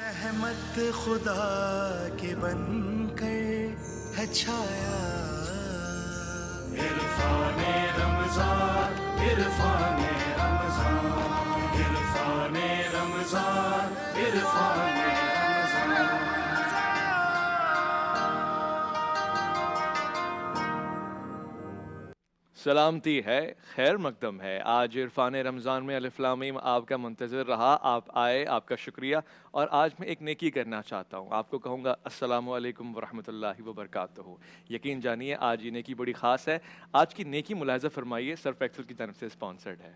رحمت خدا کے بن کر ہے چھایا، عرفان رمضان عرفان رمضان عرفان رمضان عرفان رمضان۔ سلامتی ہے، خیر مقدم ہے۔ آج عرفان رمضان میں الف لام میم آپ کا منتظر رہا، آپ آئے، آپ کا شکریہ۔ اور آج میں ایک نیکی کرنا چاہتا ہوں، آپ کو کہوں گا السلام علیکم ورحمۃ اللہ وبرکاتہ۔ یقین جانیے آج یہ نیکی بڑی خاص ہے۔ آج کی نیکی ملاحظہ فرمائیے، سرف ایکسل کی طرف سے اسپانسرڈ ہے۔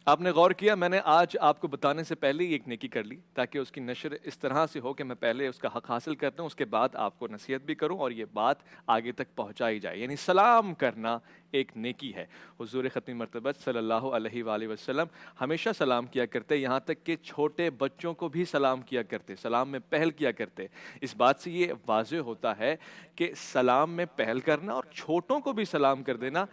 آپ نے غور کیا، میں نے آج آپ کو بتانے سے پہلے ہی ایک نیکی کر لی تاکہ اس کی نشر اس طرح سے ہو کہ میں پہلے اس کا حق حاصل کرتا ہوں، اس کے بعد آپ کو نصیحت بھی کروں اور یہ بات آگے تک پہنچائی جائے۔ یعنی سلام کرنا ایک نیکی ہے۔ حضور ختمی مرتبت صلی اللہ علیہ وآلہ وسلم ہمیشہ سلام کیا کرتے، یہاں تک کہ چھوٹے بچوں کو بھی سلام کیا کرتے، سلام میں پہل کیا کرتے۔ اس بات سے یہ واضح ہوتا ہے کہ سلام میں پہل کرنا اور چھوٹوں کو بھی سلام کر دینا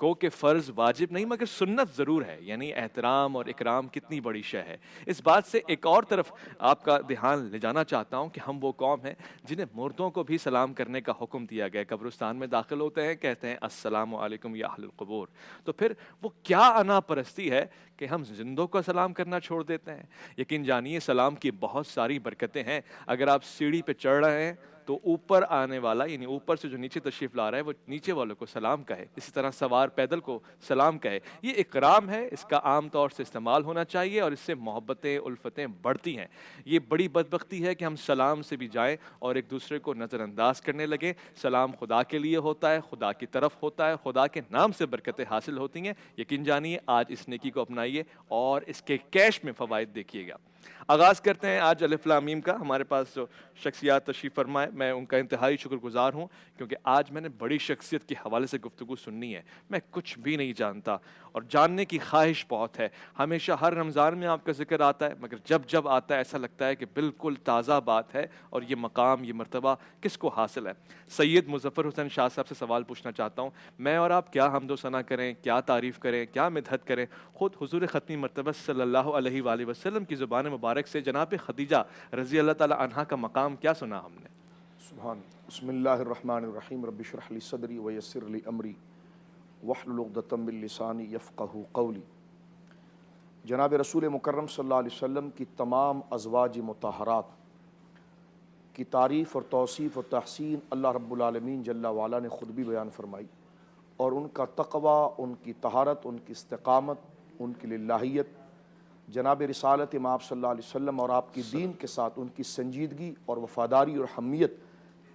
گو کہ فرض واجب نہیں مگر سنت ضرور ہے۔ یعنی احترام اور اکرام کتنی بڑی شے ہے۔ اس بات سے ایک اور طرف آپ کا دھیان لے جانا چاہتا ہوں کہ ہم وہ قوم ہیں جنہیں مردوں کو بھی سلام کرنے کا حکم دیا گیا۔ قبرستان میں داخل ہوتے ہیں، کہتے ہیں السلام علیکم یا اہل القبور۔ تو پھر وہ کیا انا پرستی ہے کہ ہم زندوں کو سلام کرنا چھوڑ دیتے ہیں؟ یقین جانیے سلام کی بہت ساری برکتیں ہیں۔ اگر آپ سیڑھی پہ چڑھ رہے ہیں تو اوپر آنے والا، یعنی اوپر سے جو نیچے تشریف لا رہا ہے، وہ نیچے والوں کو سلام کہے۔ اسی طرح سوار پیدل کو سلام کہے۔ یہ اکرام ہے، اس کا عام طور سے استعمال ہونا چاہیے اور اس سے محبتیں الفتیں بڑھتی ہیں۔ یہ بڑی بدبختی ہے کہ ہم سلام سے بھی جائیں اور ایک دوسرے کو نظر انداز کرنے لگیں۔ سلام خدا کے لیے ہوتا ہے، خدا کی طرف ہوتا ہے، خدا کے نام سے برکتیں حاصل ہوتی ہیں۔ یقین جانیے آج اس نیکی کو اپنائیے اور اس کے کیش میں فوائد دیکھیے گا۔ آغاز کرتے ہیں آج الف لام میم کا۔ ہمارے پاس جو شخصیات تشریف فرمائے، میں ان کا انتہائی شکر گزار ہوں کیونکہ آج میں نے بڑی شخصیت کے حوالے سے گفتگو سننی ہے۔ میں کچھ بھی نہیں جانتا اور جاننے کی خواہش بہت ہے۔ ہمیشہ ہر رمضان میں آپ کا ذکر آتا ہے مگر جب جب آتا ہے ایسا لگتا ہے کہ بالکل تازہ بات ہے اور یہ مقام، یہ مرتبہ کس کو حاصل ہے۔ سید مظفر حسین شاہ صاحب سے سوال پوچھنا چاہتا ہوں، میں اور آپ کیا حمد و ثنا کریں، کیا تعریف کریں، کیا مدحت کریں؟ خود حضور ختمی مرتبہ صلی اللہ علیہ وآلہ وسلم کی زبان مبارک سے جناب خدیجہ رضی اللہ تعالی عنہا کا مقام کیا سنا ہم نے؟ سبحان بسم اللہ الرحمن الرحیم رب اشرح لی صدری ویسر لی امری واحلل عقدۃ من لسانی یفقہوا قولی۔ جناب رسول مکرم صلی اللہ علیہ وسلم کی تمام ازواج مطہرات کی تعریف اور توصیف و تحسین اللہ رب العالمین جل وعلا نے خود بھی بیان فرمائی، اور ان کا تقوی، ان کی طہارت، ان کی استقامت، ان کی للہیت، جناب رسالت امام صلی اللہ علیہ وسلم اور آپ کی دین کے ساتھ ان کی سنجیدگی اور وفاداری اور حمیت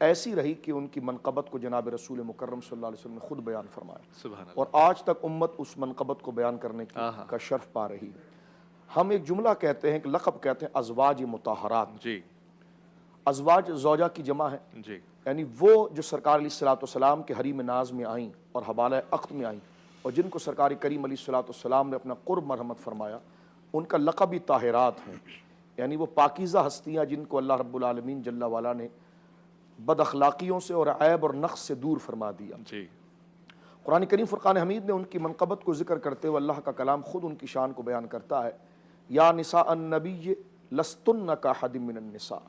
ایسی رہی کہ ان کی منقبت کو جناب رسول مکرم صلی اللہ علیہ وسلم نے خود بیان فرمایا، سبحان اللہ۔ اور آج تک امت اس منقبت کو بیان کرنے کا شرف پا رہی ہے۔ ہم ایک جملہ کہتے ہیں، ایک لقب کہتے ہیں ازواج مطہرات۔ جی ازواج زوجہ کی جمع ہے، جی، یعنی وہ جو سرکار علیہ الصلوۃ والسلام کے حریم ناز میں آئیں اور حوالہ عقد میں آئیں اور جن کو سرکار کریم علیہ الصلوۃ والسلام نے اپنا قرب مرحمت فرمایا، ان کا لقب ہی طاہرات ہیں، یعنی وہ پاکیزہ ہستیاں جن کو اللہ رب العالمین جل وعلا نے بد اخلاقیوں سے اور عیب اور نقص سے دور فرما دیا۔ جی، قرآن کریم فرقان حمید میں ان کی منقبت کو ذکر کرتے ہوئے اللہ کا کلام خود ان کی شان کو بیان کرتا ہے، یا نساء النبی لستن کاحد من النساء۔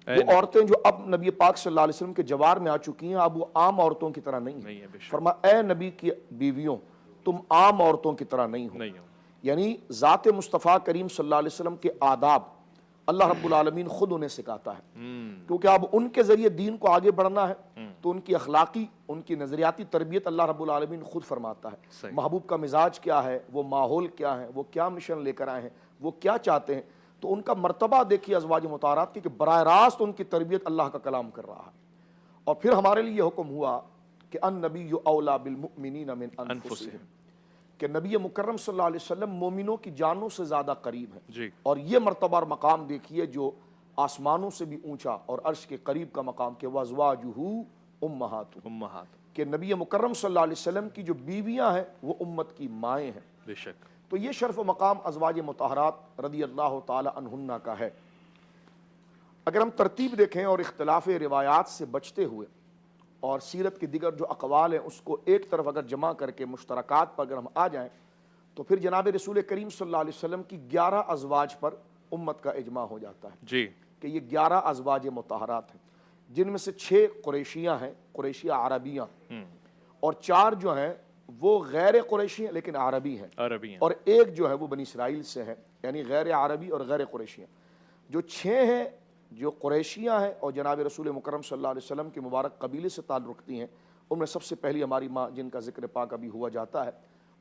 وہ عورتیں جو اب نبی پاک صلی اللہ علیہ وسلم کے جوار میں آ چکی ہیں، اب وہ عام عورتوں کی طرح نہیں ہیں۔ فرمایا اے نبی کی بیویوں، تم عام عورتوں کی طرح نہیں ہو۔ یعنی ذات مصطفیٰ کریم صلی اللہ علیہ وسلم کے آداب اللہ رب العالمین خود انہیں سکھاتا ہے، کیونکہ اب ان کے ذریعے دین کو آگے بڑھنا ہے تو ان کی اخلاقی، ان کی نظریاتی تربیت اللہ رب العالمین خود فرماتا ہے۔ محبوب کا مزاج کیا ہے، وہ ماحول کیا ہے، وہ کیا مشن لے کر آئے ہیں، وہ کیا چاہتے ہیں، تو ان کا مرتبہ دیکھیے ازواج مطہرات کی کہ براہ راست ان کی تربیت اللہ کا کلام کر رہا ہے۔ اور پھر ہمارے لیے یہ حکم ہوا کہ النبی اولیٰ بالمؤمنین من انفسہم، کہ نبی مکرم صلی اللہ علیہ وسلم مومنوں کی جانوں سے زیادہ قریب ہے۔ اور یہ مرتبہ اور مقام دیکھیے جو آسمانوں سے بھی اونچا اور عرش کے قریب کا مقام، کہ وَأَزْوَاجُهُ أُمَّهَاتُ، کہ نبی مکرم صلی اللہ علیہ وسلم کی جو بیویاں ہیں وہ امت کی مائیں ہیں۔ بے شک۔ تو یہ شرف و مقام ازواج مطہرات رضی اللہ تعالی عنہن کا ہے۔ اگر ہم ترتیب دیکھیں اور اختلاف روایات سے بچتے ہوئے اور سیرت کی دیگر جو اقوال ہیں اس کو ایک طرف اگر جمع کر کے مشترکات پر اگر ہم آ جائیں تو پھر جناب رسول کریم صلی اللہ علیہ وسلم کی 11 ازواج پر امت کا اجماع ہو جاتا ہے جی کہ یہ 11 ازواج مطہرات ہیں، جن میں سے 6 قریشیاں ہیں، قریشیہ عربیاں، اور 4 جو ہیں وہ غیر قریشی ہیں لیکن عربی ہیں، عربی ہیں، اور ایک جو ہے وہ بنی اسرائیل سے ہے، یعنی غیر عربی اور غیر قریشیاں۔ جو 6 ہیں جو قریشیاں ہیں اور جناب رسول مکرم صلی اللہ علیہ وسلم کے مبارک قبیلے سے تعلق رکھتی ہیں، ان میں سب سے پہلی ہماری ماں جن کا ذکر پاک ابھی ہوا جاتا ہے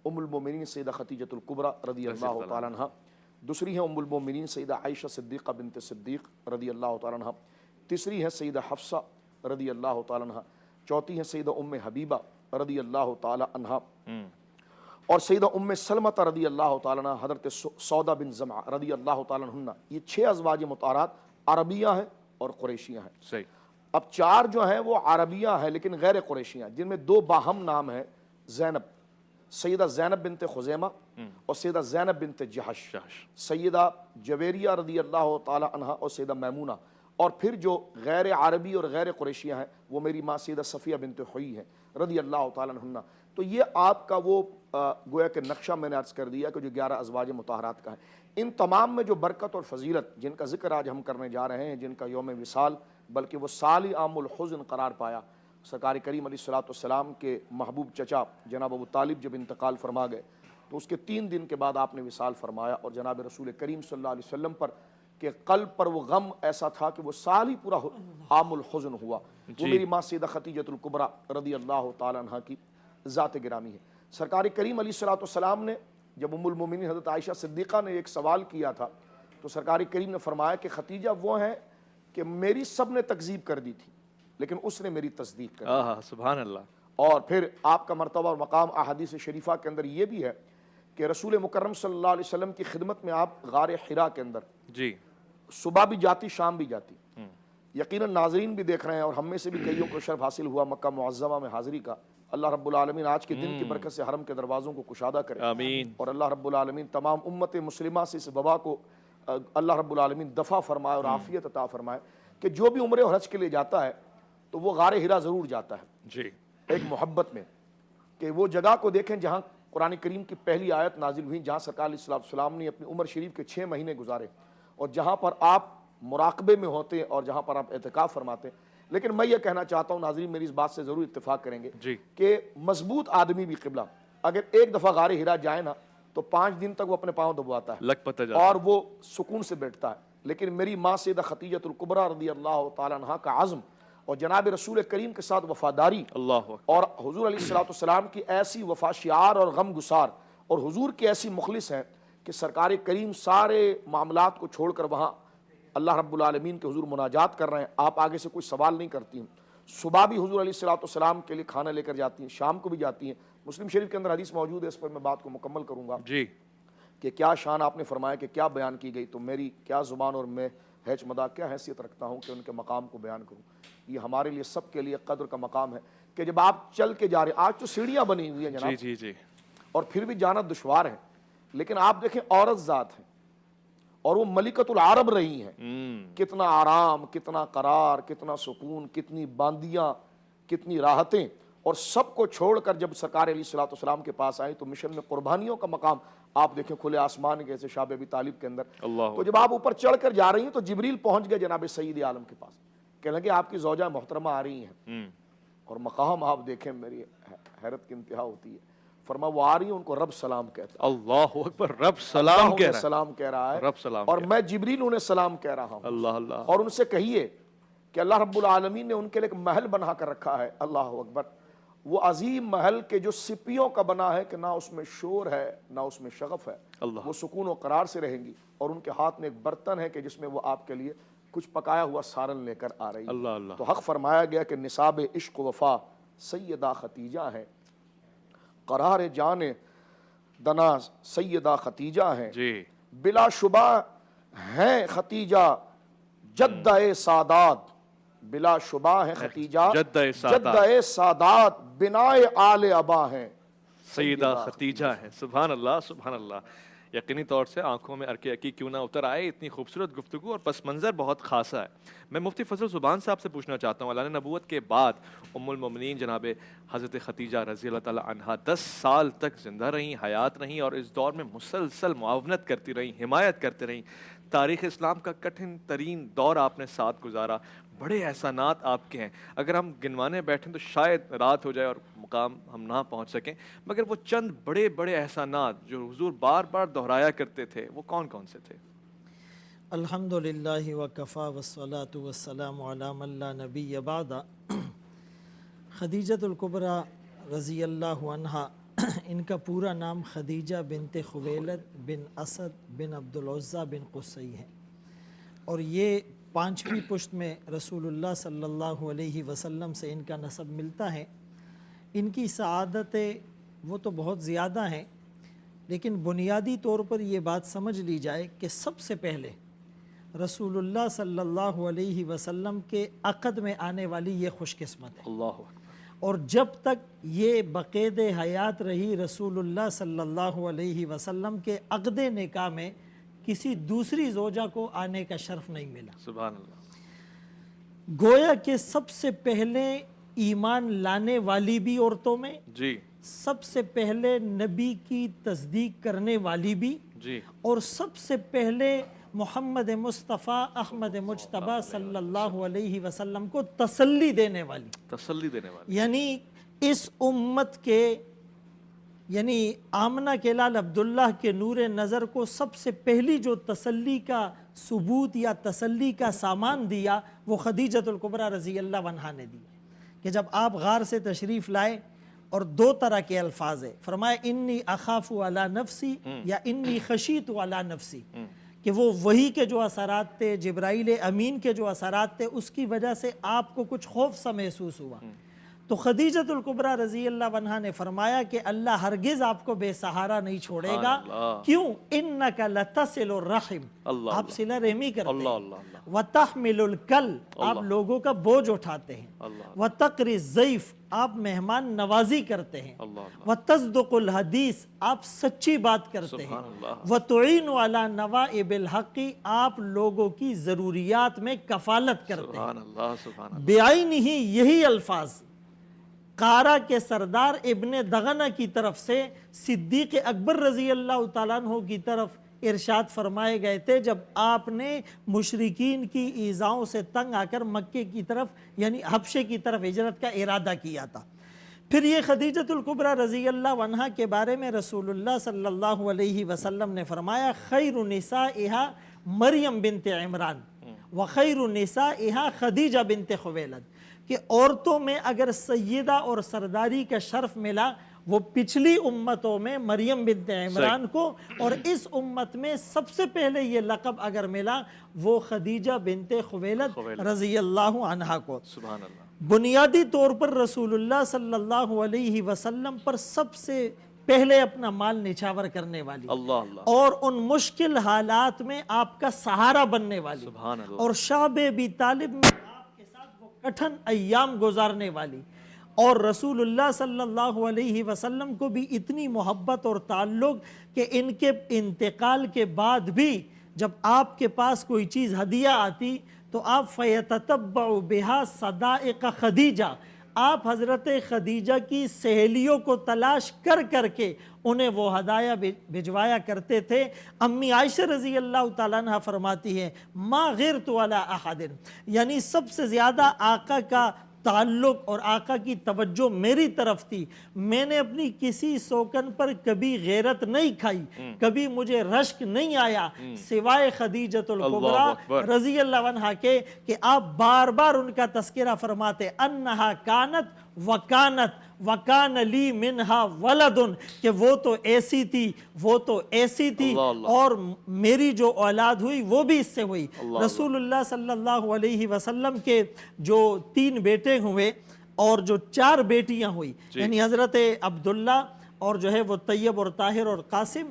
ام المومنین سیدہ خدیجہ الکبریٰ رضی اللہ تعالیٰ عنہ، دوسری ہیں ام المومنین سیدہ عائشہ صدیقہ بنت صدیق رضی اللہ تعالیٰ عنہ، تیسری ہے سیدہ حفصہ رضی اللہ تعالیٰ عنہ، چوتھی ہیں سیدہ ام حبیبہ رضی اللہ تعالیٰ عنہ، اور سیدہ ام سلمہ رضی اللہ تعالیٰ عنہ، حضرت سودا بن زمعہ رضی اللہ تعالیٰ عنہ۔ یہ 6 ازواج مطہرات عربیہ ہیں اور قریشیاں ہیں۔ صحیح۔ اب 4 جو ہیں وہ عربیہ ہیں لیکن غیر قریشیاں، جن میں 2 باہم نام ہیں، زینب، سیدہ زینب بنت خزیمہ اور سیدہ زینب بنت جحش، سیدہ جویریہ رضی اللہ تعالی عنہ اور سیدہ میمونہ، اور پھر جو غیر عربی اور غیر قریشیہ ہیں وہ میری ماں سیدہ صفیہ بنت حوی ہیں رضی اللہ تعالی عنہ۔ تو یہ آپ کا وہ گویا کہ نقشہ میں نے عرض کر دیا کہ جو 11 ازواج مطہرات کا ہے۔ ان تمام میں جو برکت اور فضیلت جن کا ذکر آج ہم کرنے جا رہے ہیں، جن کا یوم وصال بلکہ وہ سال عام الحزن قرار پایا، سرکار کریم علیہ الصلوۃ والسلام کے محبوب چچا جناب ابو طالب جب انتقال فرما گئے تو اس کے 3 دن کے بعد آپ نے وصال فرمایا، اور جناب رسول کریم صلی اللہ علیہ وسلم پر کہ قلب پر وہ غم ایسا تھا کہ وہ سال ہی پورا عام الحزن ہوا۔ وہ میری ماں سیدہ خدیجہ الکبریٰ رضی اللہ تعالی عنہ کی ذات گرامی ہے۔ سرکار کریم علیہ الصلوۃ والسلام نے جب ام المومنین حضرت عائشہ صدیقہ نے ایک سوال کیا تھا تو سرکار کریم نے فرمایا کہ خدیجہ وہ ہیں کہ میری سب نے تکذیب کر دی تھی لیکن اس نے میری تصدیق کر دی۔ سبحان اللہ۔ اور پھر آپ کا مرتبہ اور مقام احادیث شریفہ کے اندر یہ بھی ہے کہ رسول مکرم صلی اللہ علیہ وسلم کی خدمت میں آپ غار حرا کے اندر جی صبح بھی جاتی شام بھی جاتی۔ یقیناً ناظرین بھی دیکھ رہے ہیں اور ہم میں سے بھی کئیوں کو شرف حاصل ہوا مکہ معظمہ میں حاضری کا۔ اللہ رب العالمین آج کے دن کی برکت سے حرم کے دروازوں کو کشادہ کرے، آمین، اور اللہ رب العالمین تمام امت مسلمہ سے اس وبا کو اللہ رب العالمین دفع فرمائے اور عافیت عطا فرمائے کہ جو بھی عمرے اور حج کے لیے جاتا ہے تو وہ غار حرا ضرور جاتا ہے جی، ایک محبت میں، کہ وہ جگہ کو دیکھیں جہاں قرآن کریم کی پہلی آیت نازل ہوئی، جہاں سرکار علیہ السلام نے اپنی عمر شریف کے 6 مہینے گزارے، اور جہاں پر آپ مراقبے میں ہوتے اور جہاں پر آپ اعتکاف فرماتے۔ لیکن میں یہ کہنا چاہتا ہوں، ناظرین میری اس بات سے ضرور اتفاق کریں گے جی، کہ مضبوط آدمی بھی قبلہ اگر ایک دفعہ غار حرا جائے نا تو 5 دن تک وہ اپنے پاؤں دبواتا ہے، لگ پتہ جاتا اور وہ سکون سے بیٹھتا ہے۔ لیکن میری ماں سیدہ خدیجہ الکبریٰ رضی اللہ تعالی عنہ کا عزم اور جناب رسول کریم کے ساتھ وفاداری، اللہ اکبر، اور حضور علیہ الصلوۃ والسلام کی ایسی وفا شعار اور غم گسار، اور حضور کی ایسی مخلص ہیں کہ سرکار کریم سارے معاملات کو چھوڑ کر وہاں اللہ رب العالمین کے حضور مناجات کر رہے ہیں، آپ آگے سے کوئی سوال نہیں کرتی ہیں۔ صبح بھی حضور علیہ الصلوۃ والسلام کے لیے کھانا لے کر جاتی ہیں، شام کو بھی جاتی ہیں۔ مسلم شریف کے اندر حدیث موجود ہے، اس پر میں بات کو مکمل کروں گا جی، کہ کیا شان آپ نے فرمایا کہ کیا بیان کی گئی، تو میری کیا زبان اور میں ہیچ مدا کیا حیثیت رکھتا ہوں کہ ان کے مقام کو بیان کروں۔ یہ ہمارے لیے سب کے لیے قدر کا مقام ہے کہ جب آپ چل کے جا رہے ہیں، آج تو سیڑھیاں بنی ہوئی ہیں جناب، جی جی جی، اور پھر بھی جانا دشوار ہے، لیکن آپ دیکھیں عورت ذات ہے اور وہ ملکۃ العرب رہی ہیں، کتنا آرام، کتنا قرار، کتنا سکون، کتنی باندیاں، کتنی راحتیں، اور سب کو چھوڑ کر جب سرکار علیہ الصلوۃ والسلام کے پاس آئیں تو مشن میں قربانیوں کا مقام آپ دیکھیں کھلے آسمان کے جیسے شاب ابی طالب کے اندر۔ اللہ، تو جب آپ اوپر چڑھ کر جا رہی ہیں تو جبریل پہنچ گئے جناب سید عالم کے پاس، کہنے لگے آپ کی زوجہ محترمہ آ رہی ہیں، اور مقام آپ دیکھیں میری حیرت کی انتہا ہوتی ہے۔ فرما وہ آ رہی ہیں، ان کو رب سلام کہتا ہے، اللہ اکبر، رب سلام کہہ رہا ہے، سلام کہہ رہا ہے، رب سلام اور کہہ میں جبریل انہیں سلام کہہ رہا ہوں۔ اللہ اللہ، اور ان سے کہیے کہ اللہ رب العالمین نے ان کے لیے ایک محل بنا کر رکھا ہے، اللہ اکبر، وہ عظیم محل کے جو سپیوں کا بنا ہے کہ نہ اس میں شور ہے نہ اس میں شغف ہے، اللہ، وہ سکون و قرار سے رہیں گی، اور ان کے ہاتھ میں ایک برتن ہے کہ جس میں وہ آپ کے لیے کچھ پکایا ہوا سارن لے کر آ رہی ہے۔ اللہ اللہ، تو حق فرمایا گیا کہ نصاب عشق و وفا سیدہ خدیجہ ہے، قرار جان دنا سیدہ خدیجہ ہیں، جی، بلا شبہ ہیں خدیجہ جدہ سادات، بلا شبہ ہیں خدیجہ جدہ سادات، بنائے آل ابا ہیں، سیدہ خدیجہ ہے۔ سبحان اللہ، سبحان اللہ۔ یقینی طور سے آنکھوں میں ارکے یقین کیوں نہ اتر آئے. اتنی خوبصورت گفتگو اور پس منظر بہت خاصا ہے. میں مفتی فضل زبان صاحب سے پوچھنا چاہتا ہوں, اعلان نبوت کے بعد ام المومنین جناب حضرت خدیجہ رضی اللہ تعالی عنہا 10 سال تک زندہ رہیں, حیات رہیں, اور اس دور میں مسلسل معاونت کرتی رہیں, حمایت کرتے رہیں. تاریخ اسلام کا کٹھن ترین دور آپ نے ساتھ گزارا. بڑے احسانات آپ کے ہیں, اگر ہم گنوانے بیٹھیں تو شاید رات ہو جائے اور مقام ہم نہ پہنچ سکیں, مگر وہ چند بڑے بڑے احسانات جو حضور بار بار دہرایا کرتے تھے وہ کون کون سے تھے؟ الحمدللہ وکفا والصلاة والسلام علی من لا نبی بعد. خدیجۃ الکبریٰ رضی اللہ عنہا, ان کا پورا نام خدیجہ بنت خویلد بن اسد بن عبدالعزیٰ بن قصی ہے, اور یہ 5ویں پشت میں رسول اللہ صلی اللہ علیہ وسلم سے ان کا نسب ملتا ہے. ان کی سعادتیں وہ تو بہت زیادہ ہیں, لیکن بنیادی طور پر یہ بات سمجھ لی جائے کہ سب سے پہلے رسول اللہ صلی اللہ علیہ وسلم کے عقد میں آنے والی یہ خوش قسمت ہے. اللہ, اور جب تک یہ بقید حیات رہی رسول اللہ صلی اللہ علیہ وسلم کے عقد نکاح میں کسی دوسری زوجہ کو آنے کا شرف نہیں ملا. سبحان اللہ. گویا کہ سب سے پہلے ایمان لانے والی بھی عورتوں میں, جی سب سے پہلے نبی کی تصدیق کرنے والی بھی, جی, اور سب سے پہلے محمد مصطفیٰ احمد مجتبیٰ صلی اللہ علیہ وسلم کو تسلی دینے والی. تسلی دینے والی, یعنی اس امت کے, یعنی آمنہ کے لال عبداللہ کے نور نظر کو سب سے پہلی جو تسلی کا ثبوت یا تسلی کا سامان دیا وہ خدیجۃ الکبریٰ رضی اللہ عنہا نے دی, کہ جب آپ غار سے تشریف لائے اور 2 طرح کے الفاظ ہیں, فرمائے انی اخاف علی نفسی یا انی خشیت علی نفسی, کہ وہ وحی کے جو اثرات تھے, جبرائیل امین کے جو اثرات تھے, اس کی وجہ سے آپ کو کچھ خوف سا محسوس ہوا. تو خدیجۃ الکبریٰ رضی اللہ عنہا نے فرمایا کہ اللہ ہرگز آپ کو بے سہارا نہیں چھوڑے گا. کیوں؟ انک لتصل الرحم, آپ صلہ رحمی کرتے ہیں, وتحمل الکل, آپ لوگوں کا بوجھ اٹھاتے ہیں, وتقری الضیف, آپ مہمان نوازی کرتے ہیں, وتصدق الحدیث, آپ سچی بات کرتے ہیں, وتعین علی نوائب الحق, آپ لوگوں کی ضروریات میں کفالت کرتے ہیں. بعینہ یہی الفاظ قارہ کے سردار ابن دغنہ کی طرف سے صدیق اکبر رضی اللہ تعالیٰ عنہ کی طرف ارشاد فرمائے گئے تھے جب آپ نے مشرکین کی ایذاؤں سے تنگ آ کر مکے کی طرف یعنی حبشے کی طرف ہجرت کا ارادہ کیا تھا. پھر یہ خدیجۃ الکبریٰ رضی اللہ عنہا کے بارے میں رسول اللہ صلی اللہ علیہ وسلم نے فرمایا خیر نسائہا مریم بنت عمران وخیر نسائہا خدیجہ بنت خویلد, کہ عورتوں میں اگر سیدہ اور سرداری کا شرف ملا وہ پچھلی امتوں میں مریم بنت عمران کو, اور اس امت میں سب سے پہلے یہ لقب اگر ملا وہ خدیجہ بنت خویلد رضی اللہ عنہا کو. سبحان اللہ. بنیادی طور پر رسول اللہ صلی اللہ علیہ وسلم پر سب سے پہلے اپنا مال نچھاور کرنے والی, اور ان مشکل حالات میں آپ کا سہارا بننے والی, اور شعب ابی طالب میں آپ کے ساتھ وہ کٹھن ایام گزارنے والی, اور رسول اللہ صلی اللہ علیہ وسلم کو بھی اتنی محبت اور تعلق کہ ان کے انتقال کے بعد بھی جب آپ کے پاس کوئی چیز ہدیہ آتی تو آپ فَيَتَتَبَّعُ بِهَا صَدَائِقَ خدیجہ, آپ حضرت خدیجہ کی سہیلیوں کو تلاش کر کر کے انہیں وہ ہدایہ بھجوایا کرتے تھے. امی عائشہ رضی اللہ تعالیٰ عنہ فرماتی ہے ما غرت علی احد, یعنی سب سے زیادہ آقا کا تعلق اور آقا کی توجہ میری طرف تھی, میں نے اپنی کسی سوکن پر کبھی غیرت نہیں کھائی, کبھی مجھے رشک نہیں آیا سوائے خدیجۃ الکبریٰ رضی اللہ عنہا کے, کہ آپ بار بار ان کا تذکرہ فرماتے انہا کانت وکانت وکان لی منہا ولدن, کہ وہ تو ایسی تھی وہ تو ایسی تھی اور میری جو اولاد ہوئی وہ بھی اس سے ہوئی. رسول اللہ صلی اللہ علیہ وسلم کے جو 3 بیٹے ہوئے اور جو 4 بیٹیاں ہوئی, یعنی حضرت عبداللہ اور جو ہے وہ طیب اور طاہر اور قاسم,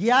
11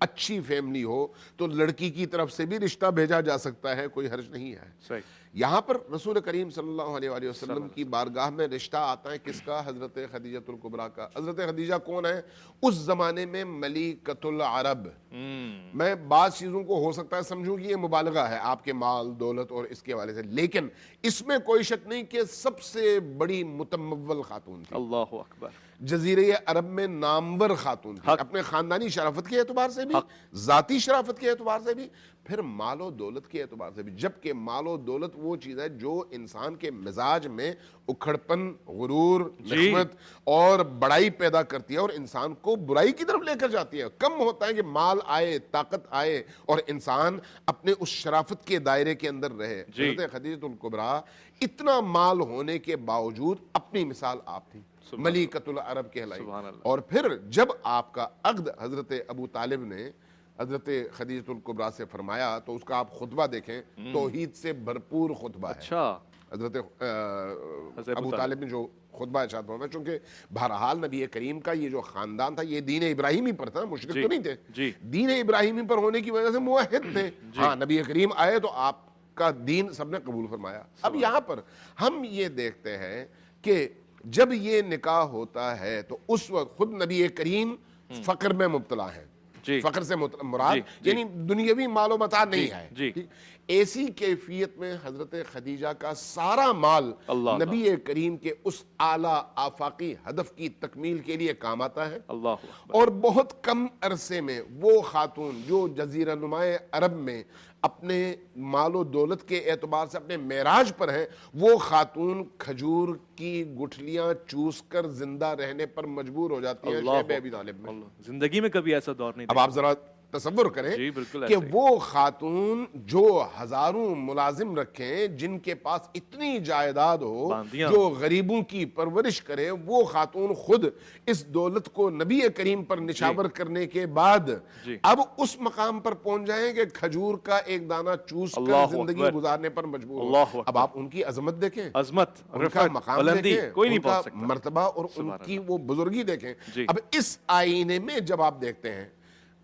اچھی فیملی ہو تو لڑکی کی طرف سے بھی رشتہ بھیجا جا سکتا ہے، کوئی حرج نہیں ہے۔ صحیح۔ یہاں پر رسول کریم صلی اللہ علیہ وآلہ وسلم کی بارگاہ میں رشتہ آتا ہے کس کا؟ حضرت خدیجہ الکبریٰ کا۔ حضرت خدیجہ کون ہے؟ اس زمانے میں ملیکۃ العرب۔ میں بعض چیزوں کو ہو سکتا ہے سمجھوں کہ یہ مبالغہ ہے آپ کے مال دولت اور اس کے حوالے سے، لیکن اس میں کوئی شک نہیں کہ سب سے بڑی متمول خاتون تھی، اللہ اکبر۔ جزیرہ عرب میں نامور خاتون تھی، اپنے خاندانی شرافت کے اعتبار سے بھی، ذاتی شرافت کے اعتبار سے بھی، پھر مال و دولت کے اعتبار سے بھی، جبکہ مال و دولت وہ چیز ہے جو انسان کے مزاج میں اکھڑپن، غرور، نخوت اور بڑائی پیدا کرتی ہے اور انسان کو برائی کی طرف لے کر جاتی ہے۔ کم ہوتا ہے کہ مال آئے، طاقت آئے اور انسان اپنے اس شرافت کے دائرے کے اندر رہے۔ حضرت خدیجہ الکبریٰ اتنا مال ہونے کے باوجود اپنی مثال آپ تھی، ملیکۃ العرب کہلائی۔ اور پھر جب آپ کا عقد حضرت ابو طالب نے حضرت خدیجہ الکبریٰ سے فرمایا تو اس کا آپ خطبہ دیکھیں، توحید سے بھرپور خطبہ ہے۔ اچھا، حضرت ابو طالب نے جو خطبہ ارشاد فرمایا، چونکہ بہرحال نبی کریم کا یہ جو خاندان تھا یہ دین ابراہیمی پر تھا، مشرک تو نہیں تھے، دین ابراہیمی پر ہونے کی وجہ سے موحد تھے۔ ہاں، نبی کریم آئے تو آپ کا دین سب نے قبول فرمایا۔ اب یہاں پر ہم یہ دیکھتے ہیں کہ جب یہ نکاح ہوتا ہے تو اس وقت خود نبی کریم فقر میں مبتلا ہیں۔ فقر سے مراد یعنی دنیاوی مال و متاع نہیں ہے۔ ایسی کیفیت میں حضرت خدیجہ کا سارا مال نبی کریم کے اس اعلیٰ آفاقی ہدف کی تکمیل کے لیے کام آتا ہے۔ اور بہت کم عرصے میں وہ خاتون جو جزیرہ نمائے عرب میں اپنے مال و دولت کے اعتبار سے اپنے معراج پر ہیں، وہ خاتون کھجور کی گٹھلیاں چوس کر زندہ رہنے پر مجبور ہو جاتی ہیں شیب ابی طالب میں۔ زندگی میں کبھی ایسا دور نہیں اب آپ ذرا تصور کریں کہ وہ خاتون جو ہزاروں ملازم رکھیں، جن کے پاس اتنی جائیداد ہو، جو غریبوں کی پرورش کرے، وہ خاتون خود اس دولت کو نبی کریم پر نچھاور کرنے کے بعد اب اس مقام پر پہنچ جائیں کہ کھجور کا ایک دانہ چوس کر زندگی گزارنے پر مجبور ہو۔ اب آپ ان کی عظمت دیکھیں، عظمت، ان کا مقام دیکھیں، کوئی نہیں ان کا پہنچ سکتا، مرتبہ اور ان کی وہ بزرگی دیکھیں۔ اب اس آئینے میں جب آپ دیکھتے ہیں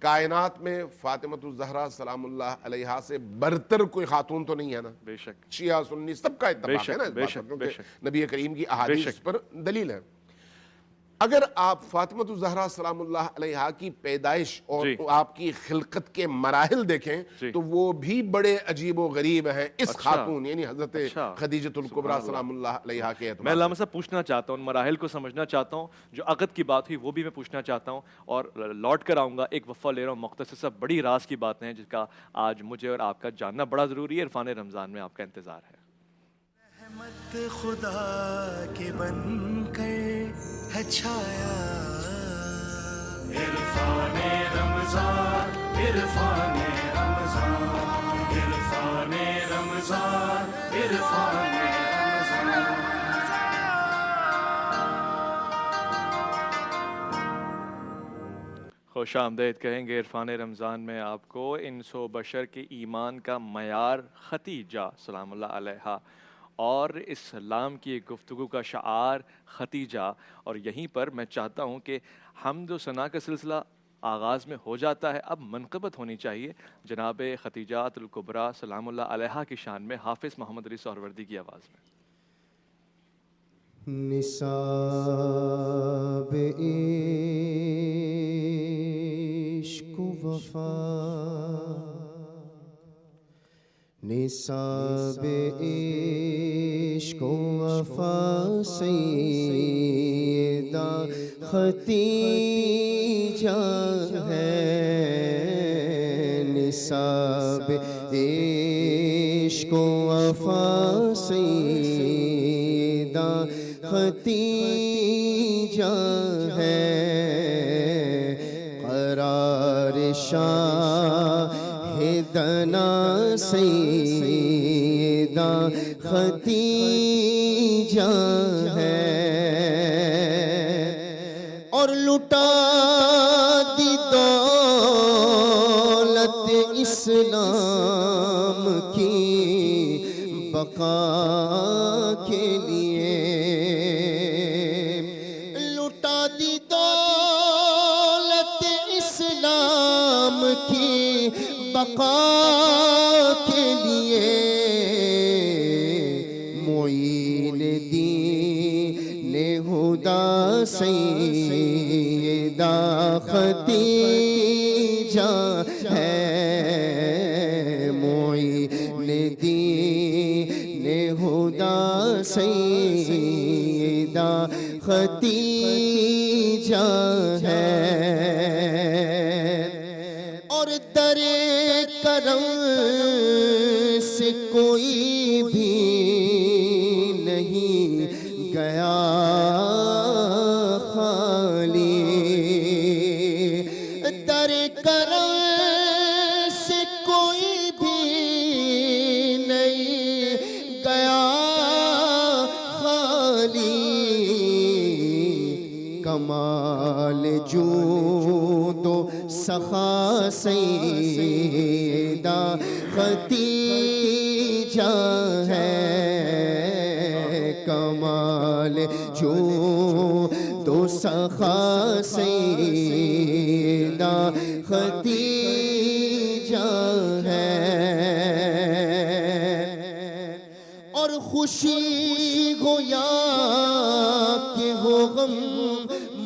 کائنات میں فاطمۃ الزہرا سلام اللہ علیہا سے برتر کوئی خاتون تو نہیں ہے نا، بے شک، شیعہ سنی سب کا اتفاق ہے نا اس بات پر، کیونکہ نبی کریم کی احادیث اس پر دلیل ہے۔ اگر آپ فاطمۃ الزہرا سلام اللہ علیہا کی پیدائش اور آپ کی خلقت کے مراحل دیکھیں تو وہ بھی بڑے عجیب و غریب ہیں اس خاتون یعنی حضرت خدیجہ الکبریٰ سلام اللہ علیہا کے اعتبار۔ میں علامہ صاحب پوچھنا چاہتا ہوں، ان مراحل کو سمجھنا چاہتا ہوں، جو عقد کی بات ہوئی وہ بھی میں پوچھنا چاہتا ہوں اور لوٹ کر آؤں گا۔ ایک وقفہ لے رہا ہوں مختصر سا، بڑی راز کی باتیں ہیں جس کا آج مجھے اور آپ کا جاننا بڑا ضروری ہے۔ عرفان رمضان میں آپ کا انتظار ہے۔ رحمت خدا کے بن کر ہے چھایا، عرفان رمضان، عرفان رمضان، عرفان رمضان، عرفان رمضان۔ خوش آمدید کہیں گے عرفان رمضان میں آپ کو۔ انس و بشر کے ایمان کا معیار ختیجہ سلام اللہ علیہا اور اسلام کی گفتگو کا شعار ختیجہ، اور یہیں پر میں چاہتا ہوں کہ حمد و ثنا کا سلسلہ آغاز میں ہو جاتا ہے، اب منقبت ہونی چاہیے جناب خدیجہ الکبریٰ سلام اللہ علیہا کی شان میں حافظ محمد علی سہروردی کی آواز میں۔ نصاب عشق و وفا، نصاب عشق و وفا سیدہ ختیجہ ہے، نصاب عشق و وفا سیدہ ختیجہ ہے، قرار شاہدنا سیدہ ختیجہ ہے، اور لٹا دی دولت اسلام کی بقا کے لیے، لٹا دی دولت اسلام کی بقا کے لیے معین دین خدا سیدہ خدیجہ ہے، معین دین خدا سیدہ خدیجہ ہے، اور در کرم سے کوئی بھی نہیں گیا خالی، در کرم سے کوئی بھی نہیں گیا خالی، کمال جود و سخا سیدہ خدیجہ ہے، کمال جود و سخا سیدہ خدیجہ ہے، اور خوشی ہو یا کہ ہو غم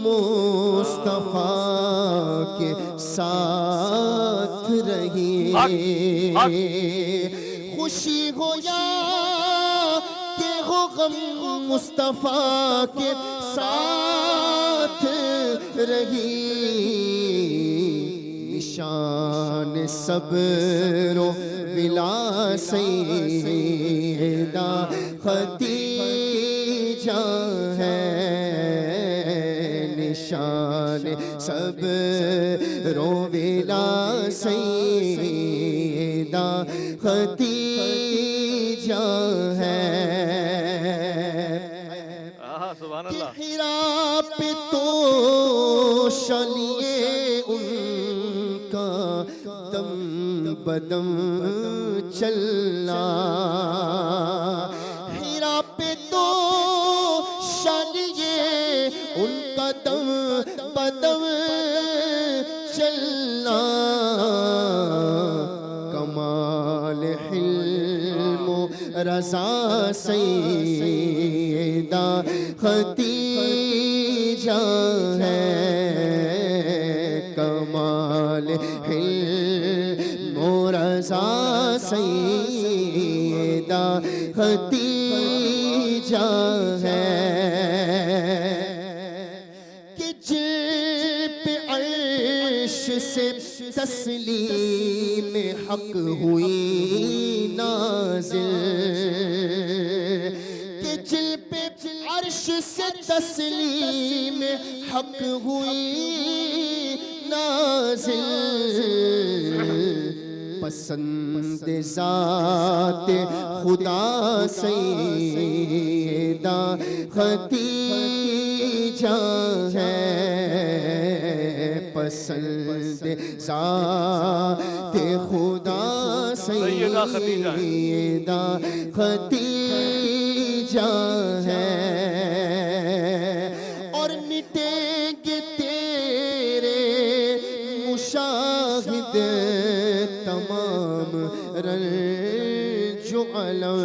مصطفیٰ کے ساتھ رہی، خوشی ہو یا کہ ہو غم مصطفیٰ کے ساتھ رہی، نشان صبر و ولا سیدہ خدیجہ ہے، نشان صبر و ولا سیدہ خدیجہ ہے، سبحان اللہ۔ حرا پہ تو شلیے ان کا دم بدم چلنا، حرا پہ تو شلیے ان کا دم بدم چلنا، کمال حلم و رضا سیدہ خدیجہ ہے، کمال حلم و رضا سیدہ خدیجہ ہے، کہ جن پہ عرش سے تسلیم حق ہوئی نازل، کہ جن پہ عرش سے تسلیم حق ہوئی نازل، پسند ذات خدا سیدہ خدیجہ ہے، پسند ذات خدا سیدہ خدیجہ ہے، اور مٹیں گے تیرے مشاہد تمام رنج و الم،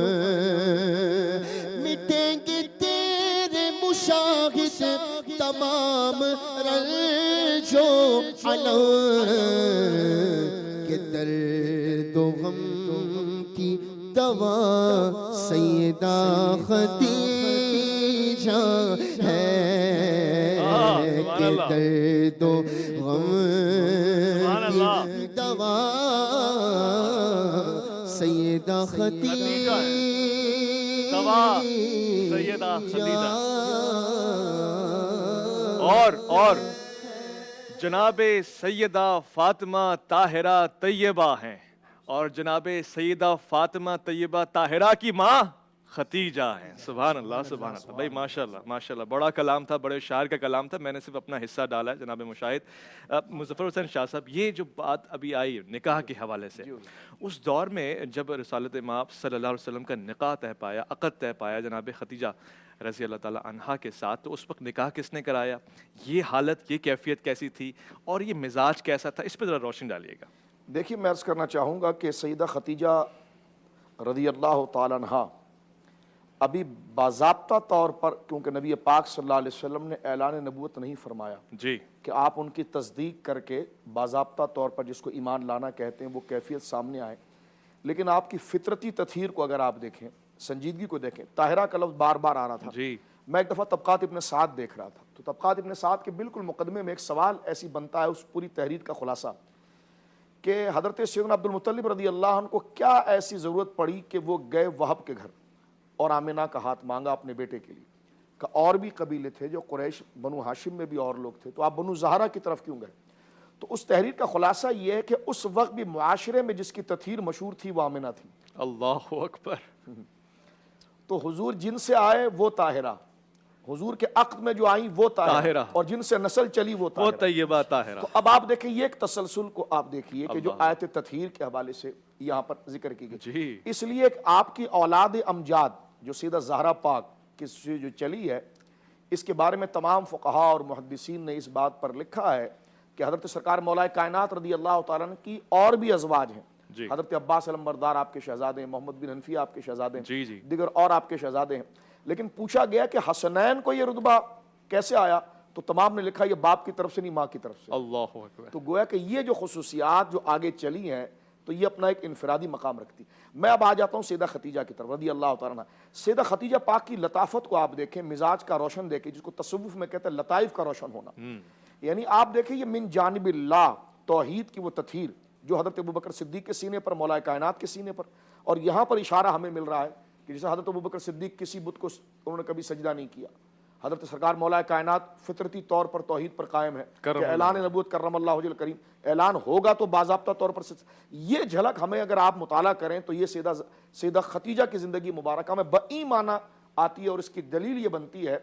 مٹیں گے تیرے مشاہد تمام رنج و الم، کہ درد و غم کی دوا سیدہ خدیجہ ہے، کہ درد و غم کی دوا سیدہ خدیجہ اور جناب سیدہ فاطمہ طاہرہ طیبہ ہیں، اور جناب سیدہ فاطمہ طیبہ طاہرہ کی ماں ختیجہ ہیں. سبحان اللہ سبحان اللہ. بھائی ماشاء اللہ بڑا کلام تھا, بڑے شاعر کا کلام تھا. میں نے صرف اپنا حصہ ڈالا ہے جناب مشاہد. مظفر حسین شاہ صاحب, یہ جو بات ابھی آئی نکاح کے حوالے سے, اس دور میں جب رسالت مآب صلی اللہ علیہ وسلم کا نکاح طے پایا, عقد طے پایا جناب خدیجہ رضی اللہ تعالیٰ عنہا کے ساتھ, تو اس وقت نکاح کس نے کرایا, یہ حالت, یہ کیفیت کیسی تھی, اور یہ مزاج کیسا تھا, اس پہ ذرا روشن ڈالیے گا. دیکھیے میں عرض کرنا چاہوں گا کہ سیدہ خدیجہ رضی اللہ تعالیٰ عنہا ابھی باضابطہ طور پر, کیونکہ نبی پاک صلی اللہ علیہ وسلم نے اعلان نبوت نہیں فرمایا جی کہ آپ ان کی تصدیق کر کے باضابطہ طور پر, جس کو ایمان لانا کہتے ہیں, وہ کیفیت سامنے آئے, لیکن آپ کی فطرتی تطہیر کو اگر آپ دیکھیں, سنجیدگی کو دیکھیں, طاہرہ کا لفظ بار بار آ رہا تھا. جی میں ایک دفعہ طبقات ابن سعد دیکھ رہا تھا, تو طبقات ابن سعد کے بالکل مقدمے میں ایک سوال ایسی بنتا ہے, اس پوری تحریر کا خلاصہ, کہ حضرت سیدنا عبد المطلب رضی اللہ عنہ کو کیا ایسی ضرورت پڑی کہ وہ گئے وہب کے گھر اور آمنہ کا ہاتھ مانگا اپنے بیٹے کے لیے, کہ اور بھی قبیلے تھے جو قریش, بنو ہاشم میں بھی اور لوگ تھے, تو آپ بنو زہرہ کی طرف کیوں گئے. تو اس تحریر کا خلاصہ یہ ہے کہ اس وقت بھی معاشرے میں جس کی تطہیر مشہور تھی وہ آمنہ تھی. اللہ اکبر. تو حضور جن سے آئے وہ طاہرہ, حضور کے عقد میں جو آئیں وہ طاہرہ, اور جن سے نسل چلی وہ وہ طاہرہ. طیبہ طاہرہ. تو اب آپ دیکھیں یہ ایک تسلسل کو آپ دیکھیے کہ جو آیت تطہیر کے حوالے سے یہاں پر ذکر کی گئی. جی اس لیے کہ آپ کی اولاد امجاد جو سیدہ زہرا پاک کی جو چلی ہے, اس کے بارے میں تمام فقہا اور محدثین نے اس بات پر لکھا ہے کہ حضرت سرکار مولا کائنات رضی اللہ تعالیٰ عنہ کی اور بھی ازواج ہیں. جی. حضرت عباس علمبردار آپ کے شہزادے ہیں, محمد بن حنفیہ آپ کے شہزادے ہیں, جی جی. دیگر اور آپ کے شہزادے ہیں. لیکن پوچھا گیا کہ حسنین کو یہ رتبہ کیسے آیا, تو تمام نے لکھا یہ باپ کی طرف سے نہیں, ماں کی طرف سے. اللہ اکبر. تو گویا کہ یہ جو خصوصیات جو آگے چلی ہیں, تو یہ اپنا ایک انفرادی مقام رکھتی. میں اب آ جاتا ہوں سیدہ خدیجہ کی طرف رضی اللہ تعالیٰ عنہ. سیدہ خدیجہ پاک کی لطافت کو آپ دیکھیں, مزاج کا روشن دیکھیں, جس کو تصوف میں کہتے ہیں لطائف کا روشن ہونا. یعنی آپ دیکھیں یہ من جانب اللہ, توحید کی وہ تطہیر جو حضرت ابوبکر صدیق کے سینے پر, مولا کائنات کے سینے پر, اور یہاں پر اشارہ ہمیں مل رہا ہے کہ جیسے حضرت ابوبکر صدیق کسی بت کو انہوں نے کبھی سجدہ نہیں کیا, حضرت سرکار مولا کائنات فطرتی طور پر توحید پر قائم ہے کہ اعلان نبوت کرم اللہ وجہ الکریم, اعلان ہوگا تو باضابطہ طور پر. یہ جھلک ہمیں اگر آپ مطالعہ کریں تو یہ سیدہ خدیجہ کی زندگی مبارکہ میں بئی معنی آتی ہے, اور اس کی دلیل یہ بنتی ہے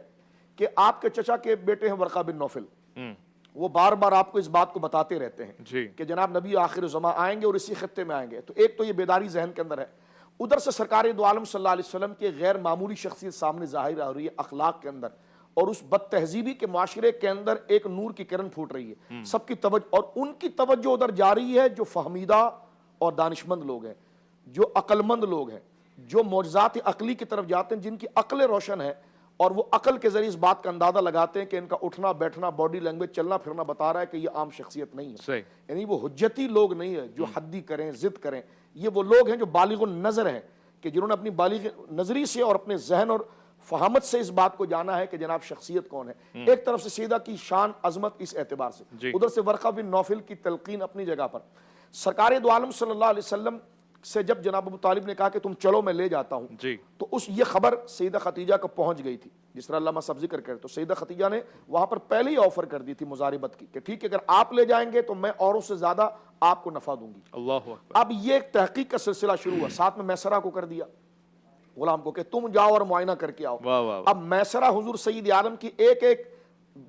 کہ آپ کے چچا کے بیٹے ہیں ورقہ بن نوفل, وہ بار بار آپ کو اس بات کو بتاتے رہتے ہیں کہ جناب نبی آخر زمان آئیں گے اور اسی خطے میں آئیں گے. تو ایک تو یہ بیداری ذہن کے اندر ہے, ادھر سے سرکار دو عالم صلی اللہ علیہ وسلم کی غیر معمولی شخصیت سامنے ظاہر ہو رہی ہے اخلاق کے اندر, اور اس بد تہذیبی کے معاشرے کے اندر ایک نور کی کرن پھوٹ رہی ہے. سب کی توجہ, اور ان کی توجہ ادھر جا رہی ہے جو فہمیدہ اور دانشمند لوگ ہیں, جو عقل مند لوگ ہیں, جو معجزات عقلی کی طرف جاتے ہیں, جن کی عقل روشن ہے, اور وہ عقل کے ذریعے اس بات کا اندازہ لگاتے ہیں کہ ان کا اٹھنا بیٹھنا, باڈی لینگویج, چلنا پھرنا بتا رہا ہے کہ یہ عام شخصیت نہیں ہے. یعنی وہ حجتی لوگ نہیں ہے جو حدی کریں, ضد کریں. یہ وہ لوگ ہیں جو بالغ النظر ہیں, کہ جنہوں نے اپنی بالغ نظری سے اور اپنے ذہن اور فہمت سے اس بات کو جانا ہے کہ جناب شخصیت کون ہے. ایک طرف سے سیدہ کی شان عظمت اس اعتبار سے, ادھر سے ورقہ بن نوفل کی تلقین اپنی جگہ پر. سرکار دو عالم صلی اللہ علیہ وسلم سے جب جناب ابو طالب نے کہا کہ تم چلو میں لے جاتا ہوں, تو یہ خبر سیدہ خدیجہ کو پہنچ گئی تھی, جس طرح علامہ صاحب ذکر کرے. تو سیدہ خدیجہ نے وہاں پر پہلے ہی آفر کر دی تھی مزاربت کی کہ ٹھیک ہے اگر آپ لے جائیں گے تو میں اوروں سے زیادہ آپ کو نفع دوں گی. اللہ اکبر. اب یہ ایک تحقیق کا سلسلہ شروع ہوا, ساتھ میں میسرہ کو کر دیا غلام کو کہ تم جاؤ اور معائنہ کر کے آؤ. اب میسرہ حضور سید عالم کی ایک ایک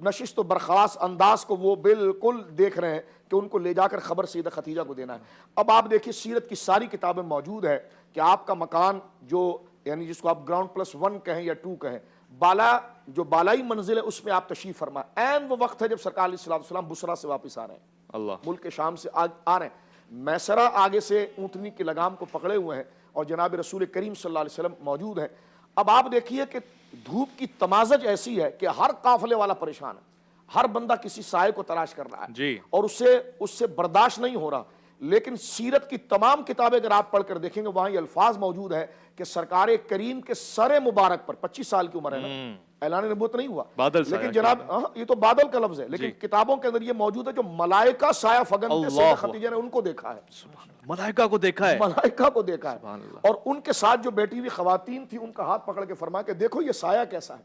نشست و برخاست انداز کو وہ بالکل دیکھ رہے ہیں کہ ان کو لے جا کر خبر سیدہ خدیجہ کو دینا ہے. اب آپ دیکھیے سیرت کی ساری کتابیں موجود ہے کہ آپ کا مکان جو یعنی جس کو آپ گراؤنڈ پلس 1 کہیں یا 2 کہیں, بالا جو بالائی منزل ہے اس میں آپ تشریف فرما. عین وہ وقت ہے جب سرکار علیہ السلام بصرہ سے واپس آ رہے ہیں, اللہ ملک شام سے آ رہے ہیں. میسرہ آگے سے اونٹنی کی لگام کو پکڑے ہوئے ہیں اور جناب رسول کریم صلی اللہ علیہ وسلم موجود ہیں. اب آپ دیکھیے کہ دھوپ کی تمازج ایسی ہے کہ ہر قافلے والا پریشان ہے, ہر بندہ کسی سائے کو تلاش کر رہا ہے اور اس سے برداشت نہیں ہو رہا. لیکن سیرت کی تمام کتابیں اگر آپ پڑھ کر دیکھیں گے وہاں یہ الفاظ موجود ہے کہ سرکار کریم کے سر مبارک پر 25 سال کی عمر ہے نا, اعلان نبوت نہیں ہوا, لیکن جناب یہ تو بادل کا لفظ ہے, لیکن کتابوں کے اندر یہ موجود ہے جو ملائکہ سایہ فگن تھے سیدہ خدیجہ نے ان کو دیکھا ہے, ملائکہ کو دیکھا ہے, ملائکہ کو دیکھا ہے. اور ان کے ساتھ جو بیٹھی ہوئی خواتین تھی ان کا ہاتھ پکڑ کے فرمایا کہ دیکھو یہ سایہ کیسا ہے.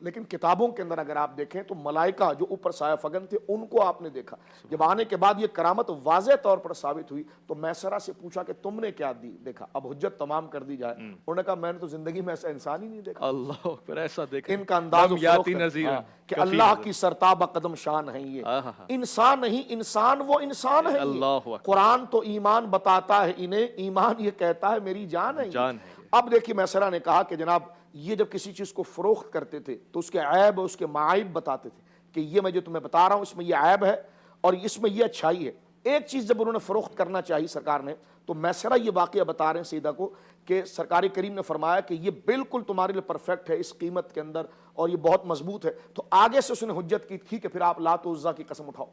لیکن کتابوں کے اندر اگر آپ دیکھیں تو ملائکہ جو اوپر سایہ فگن تھے ان کو آپ نے دیکھا. جب آنے کے بعد یہ کرامت واضح طور پر ثابت ہوئی تو میسرہ سے پوچھا کہ تم نے کیا دیکھا, اب حجت تمام کر دی جائے. انہوں نے کہا میں نے تو زندگی میں ایسا انسان ہی نہیں دیکھا. اللہ اکبر, ایسا دیکھا ان کا انداز و یاتی فروخت نظیر کہ اللہ کی سرتابہ قدم شان ہیں یہ, انسان نہیں, انسان وہ انسان ہے. اللہ اکبر. قرآن تو ایمان بتاتا ہے انہیں, ایمان یہ کہتا ہے میری جان ہے. جان ہے. اب دیکھیے میسرہ نے کہا کہ جناب یہ جب کسی چیز کو فروخت کرتے تھے تو اس کے عیب اور اس کے معائب بتاتے تھے کہ یہ میں جو تمہیں بتا رہا ہوں اس میں یہ عیب ہے اور اس میں یہ اچھائی ہے. ایک چیز جب انہوں نے فروخت کرنا چاہی سرکار نے تو میسرہ یہ واقعہ بتا رہے ہیں سیدہ کو کہ سرکار کریم نے فرمایا کہ یہ بالکل تمہارے لیے پرفیکٹ ہے اس قیمت کے اندر اور یہ بہت مضبوط ہے. تو آگے سے اس نے حجت کی تھی کہ پھر آپ لات و عزا کی قسم اٹھاؤ,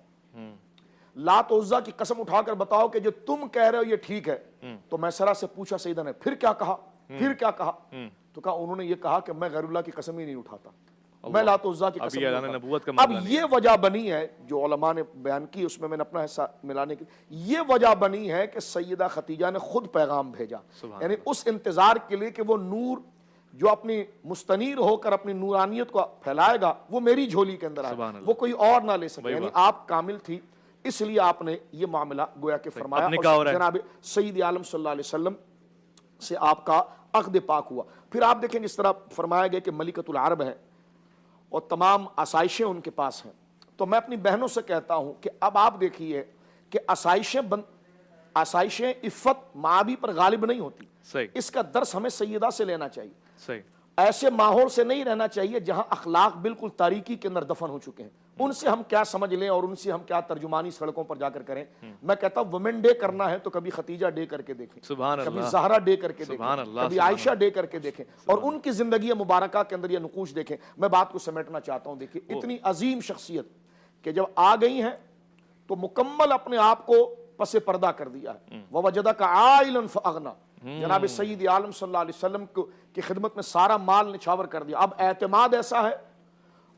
لات و عزا کی قسم اٹھا کر بتاؤ کہ جو تم کہہ رہے ہو یہ ٹھیک ہے. تو میسرہ سے پوچھا سیدہ نے پھر کیا کہا, پھر کیا کہا؟ تو کہا انہوں نے یہ کہا کہ میں غیر اللہ کی قسم ہی نہیں اٹھاتا, میں لات و عزا کی قسم نہیں اٹھاتا. نبوت کا اب یہ وجہ بنی ہے جو علماء نے بیان کی, اس میں نے اپنا حصہ ملانے کی, یہ وجہ بنی ہے کہ سیدہ خدیجہ نے خود پیغام بھیجا, یعنی اس انتظار کے لیے کہ وہ نور جو اپنی مستنیر ہو کر اپنی نورانیت کو پھیلائے گا وہ میری جھولی کے اندر آئے, وہ کوئی اور نہ لے سکے. یعنی آپ کامل تھی اس لیے آپ نے یہ معاملہ گویا کہ فرمایا اور جناب سید عالم صلی اللہ علیہ وسلم سے آپ کا عقد پاک ہوا. پھر آپ دیکھیں جس طرح فرمایا گیا کہ ملکۃ العرب ہے اور تمام آسائشیں ان کے پاس ہیں. تو میں اپنی بہنوں سے کہتا ہوں کہ اب آپ دیکھیے کہ آسائشیں عفت مابی پر غالب نہیں ہوتی. اس کا درس ہمیں سیدہ سے لینا چاہیے. صحیح. ایسے ماحول سے نہیں رہنا چاہیے جہاں اخلاق بالکل تاریکی کے اندر دفن ہو چکے ہیں. ان سے ہم کیا سمجھ لیں اور ان سے ہم کیا ترجمانی سڑکوں پر جا کر کریں. میں کہتا ہوں وومن ڈے کرنا ہے تو کبھی خدیجہ ڈے کر کے دیکھیں, کبھی زہرا ڈے کر کے دیکھیں, کبھی عائشہ ڈے کر کے دیکھیں اور ان کی زندگی مبارکہ کے اندر یہ نقوش دیکھیں. میں بات کو سمیٹنا چاہتا ہوں. دیکھیں اتنی عظیم شخصیت کہ جب آ گئی ہیں تو مکمل اپنے آپ کو پس پردہ کر دیا ہے. وَوَجَدَكَ عَائِلًا فَأَغْنَى, جناب سید عالم صلی اللہ علیہ وسلم کی خدمت میں سارا مال نچھاور کر دیا. اب اعتماد ایسا ہے